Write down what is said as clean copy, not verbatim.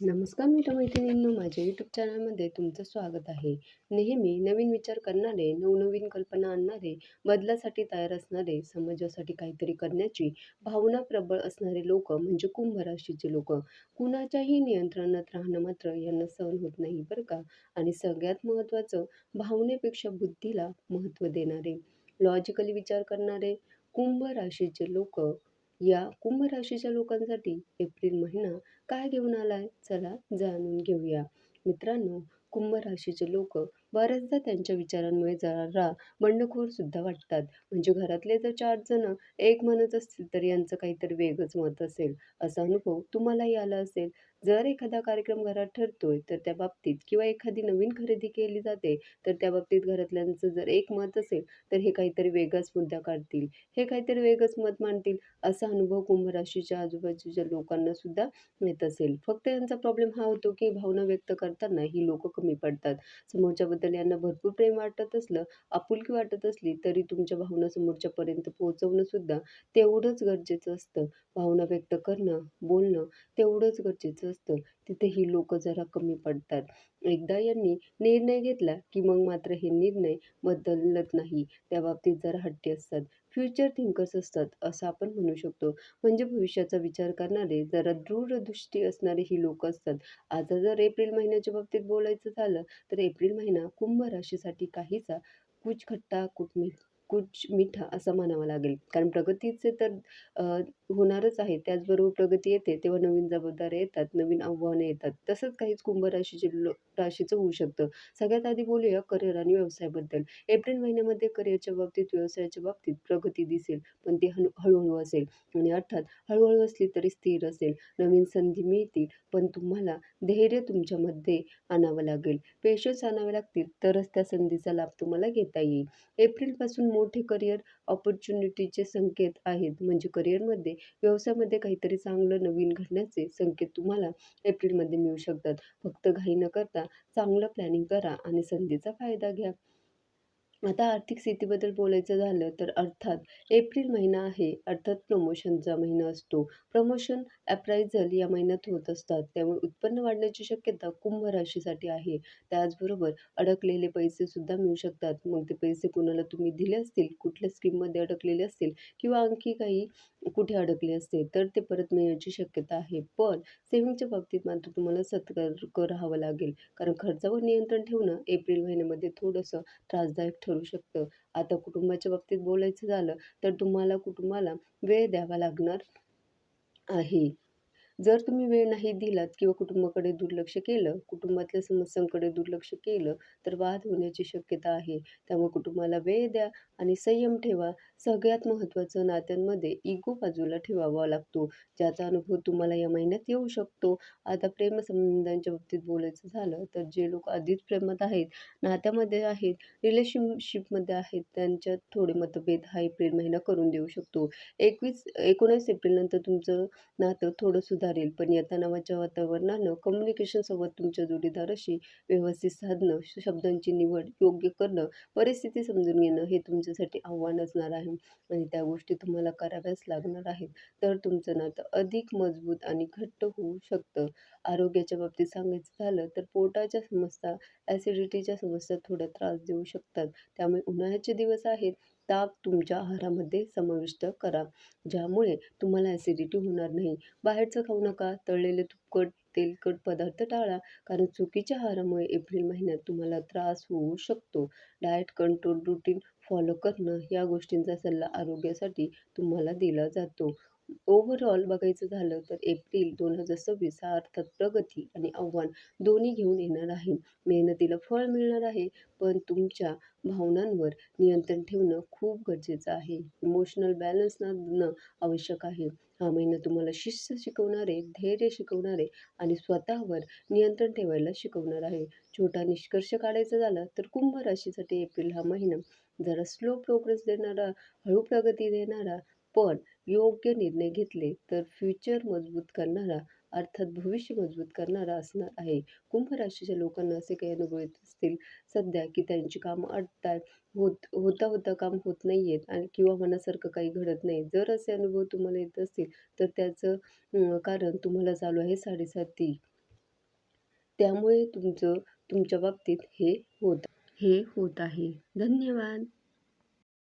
नमस्कार मित्र-मैत्रिणींनो, माझ्या यूट्यूब चॅनलमध्ये तुमचं स्वागत आहे. नेहमी नवीन विचार करणारे, नवनवीन कल्पना आणणारे, बदलासाठी तयार असणारे, समाजासाठी काहीतरी करण्याची भावना प्रबळ असणारे लोक म्हणजे कुंभ राशीचे लोक. कुणाच्याही नियंत्रणात राहणं मात्र यांना सहन होत नाही बरं का. आणि सगळ्यात महत्त्वाचं, भावनेपेक्षा बुद्धीला महत्त्व देणारे, लॉजिकली विचार करणारे कुंभ राशीचे लोक. या कुंभ राशीच्या लोकांसाठी एप्रिल महिना काय घेऊन आलाय? चला जाणून घेऊया. मित्रांनो, कुंभ राशीचे लोक बऱ्याचदा त्यांच्या विचारांमुळे जरा बंडखोर सुद्धा वाटतात. म्हणजे घरातले जर 4 जण एक म्हणत असतील तर यांचं काहीतरी वेगळंच मत असेल. असा अनुभव तुम्हालाही आला असेल. जर एखादा कार्यक्रम घरात ठरतोय तर त्या बाबतीत किंवा एखादी नवीन खरेदी केली जाते तर त्या बाबतीत घरातल्यांचं जर एक मत असेल तर हे काहीतरी वेगळाच मुद्दा काढतील. हे काहीतरी वेगळंच मत मांडतील. असा अनुभव कुंभ राशीच्या आजूबाजूच्या लोकांना सुद्धा येत असेल. फक्त यांचा प्रॉब्लेम हा होतो, की भावना व्यक्त करताना ही लोकं कमी पडतात. समोरच्याबद्दल यांना भरपूर प्रेम वाटत असलं, आपुलकी वाटत असली, तरी तुमच्या भावना समोरच्यापर्यंत पोहोचवणं सुद्धा तेवढंच गरजेचं असतं. भावना व्यक्त करणं, बोलणं तेवढंच गरजेचं असतं. तिथे ही लोकं जरा कमी पडतात. एकदा यांनी निर्णय घेतला, की मग मात्र हे निर्णय बदलत नाही. त्या बाबतीत जरा हट्टी असतात. फ्युचर थिंकर्स असतात, असं आपण म्हणू शकतो. म्हणजे भविष्याचा विचार करणारे, जरा दूरदृष्टी असणारे ही लोकं असतात. आता जर एप्रिल महिन्याच्या बाबतीत बोलायचं झालं, तर एप्रिल महिना कुंभ राशीसाठी काहीसा कुछ खट्टा कुछ मीठा असं म्हणावं लागेल. कारण प्रगतीचे तर अ, होणारच आहे. त्याचबरोबर प्रगती येते, तेव्हा नवीन जबाबदाऱ्या येतात, नवीन आव्हाने येतात. तसंच काहीच कुंभ राशीचं होऊ शकतं. सगळ्यात आधी बोलूया करिअर आणि व्यवसायाबद्दल. एप्रिल महिन्यामध्ये करिअरच्या बाबतीत, व्यवसायाच्या बाबतीत प्रगती दिसेल, पण ती हळू असेल. आणि अर्थात हळू असली तरी स्थिर असेल. नवीन संधी मिळतील, पण तुम्हाला धैर्य तुमच्यामध्ये आणावं लागेल. पेशन्स आणावे लागतील, तरच त्या संधीचा लाभ तुम्हाला घेता येईल. एप्रिलपासून मोठे करिअर अपॉर्च्युनिटीचे संकेत आहेत. म्हणजे करिअरमध्ये, व्यवसायामध्ये काहीतरी चांगलं नवीन घडण्याचे संकेत तुम्हाला एप्रिलमध्ये मिळू शकतात. फक्त घाई न करता चांगलं प्लॅनिंग करा आणि संधीचा फायदा घ्या. आता आर्थिक स्थितीबद्दल बोलायचं झालं तर अर्थात एप्रिल महिना आहे. अर्थात प्रमोशनचा महिना असतो. प्रमोशन, अप्रायझल या महिन्यात होत असतात. त्यामुळे उत्पन्न वाढण्याची शक्यता कुंभ राशीसाठी आहे. त्याचबरोबर अडकलेले पैसेसुद्धा मिळू शकतात. मग ते पैसे कुणाला तुम्ही दिले असतील, कुठल्या स्कीममध्ये अडकलेले असतील किंवा आणखी काही कुठे अडकले असतील, तर ते परत मिळण्याची शक्यता आहे. पण सेव्हिंगच्या बाबतीत मात्र तुम्हाला सतर्क राहावं लागेल. कारण खर्चावर नियंत्रण ठेवणं एप्रिल महिन्यामध्ये थोडंसं त्रासदायक ठरू शकतं. आता कुटुंबाच्या बाबतीत बोलायचं झालं, तर तुम्हाला कुटुंबाला वेळ द्यावा लागणार आहे. जर तुम्ही वेळ नाही दिलात किंवा कुटुंबाकडे दुर्लक्ष केलं, कुटुंबातल्या समस्यांकडे दुर्लक्ष केलं, तर वाद होण्याची शक्यता आहे. त्यामुळे कुटुंबाला वेळ द्या आणि संयम ठेवा. सगळ्यात महत्त्वाचं, नात्यांमध्ये इगो बाजूला ठेवावा लागतो, ज्याचा अनुभव तुम्हाला या महिन्यात येऊ शकतो. आता प्रेमसंबंधांच्या बाबतीत बोलायचं झालं, तर जे लोक आधीच प्रेमात आहेत, नात्यामध्ये आहेत, रिलेशनशिपमध्ये आहेत, त्यांच्यात थोडे मतभेद हा एप्रिल महिना करून देऊ शकतो. 19 एप्रिलनंतर तुमचं नातं थोडं सुधारेल. पण या तणावाच्या वातावरणानं कम्युनिकेशन संवाद तुमच्या जोडीदाराशी व्यवस्थित साधणं, शब्दांची निवड योग्य करणं, परिस्थिती समजून घेणं हे तुमच्यासाठी आव्हान असणार आहे आणि त्या गोष्टी तुम्हाला कराव्याच लागणार आहेत. तर तुमचं नातं अधिक मजबूत आणि घट्ट होऊ शकतं. आरोग्याच्या बाबतीत सांगायचं झालं तर पोटाच्या समस्या, ॲसिडिटीच्या समस्या थोड्या त्रास देऊ शकतात. त्यामुळे उन्हाळ्याचे दिवस आहेत, ताप तुमच्या आहारामध्ये समाविष्ट करा, ज्यामुळे तुम्हाला ॲसिडिटी होणार नाही. बाहेरचं खाऊ नका. तळलेले, तुपकट, तेलकट पदार्थ टाळा. कारण चुकीच्या आहारामुळे एप्रिल महिन्यात तुम्हाला त्रास होऊ शकतो. डाएट कंट्रोल रूटीन फॉलो करणं या गोष्टींचा सल्ला आरोग्यासाठी तुम्हाला दिला जातो. ओव्हरऑल बघायचं झालं तर एप्रिल 2026 हा अर्थात प्रगती आणि आव्हान दोन्ही घेऊन येणार आहे. मेहनतीला फळ मिळणार आहे, पण तुमच्या भावनांवर नियंत्रण ठेवणं खूप गरजेचं आहे. इमोशनल बॅलन्स साधणं आवश्यक आहे. हा महिना तुम्हाला शिस्त शिकवणारे, धैर्य शिकवणारे आणि स्वतःवर नियंत्रण ठेवायला शिकवणार आहे. छोटा निष्कर्ष काढायचा झाला तर कुंभ राशीसाठी एप्रिल हा महिना जरा स्लो प्रोग्रेस देणारा, हळू प्रगती देणारा, पण योग्य निर्णय घेतले तर फ्युचर मजबूत करणारा, अर्थात भविष्य मजबूत करणारा असणार आहे. कुंभ राशीच्या लोकांना असे काही अनुभव येत असतील सध्या, की त्यांची कामं अडतायत, होता काम होत नाहीयेत आणि किंवा मनासारखं काही घडत नाही. जर असे अनुभव तुम्हाला येत असतील, तर त्याचं कारण तुम्हाला चालू आहे 7.5 त्यामुळे तुमच्या बाबतीत हे होत आहे. धन्यवाद.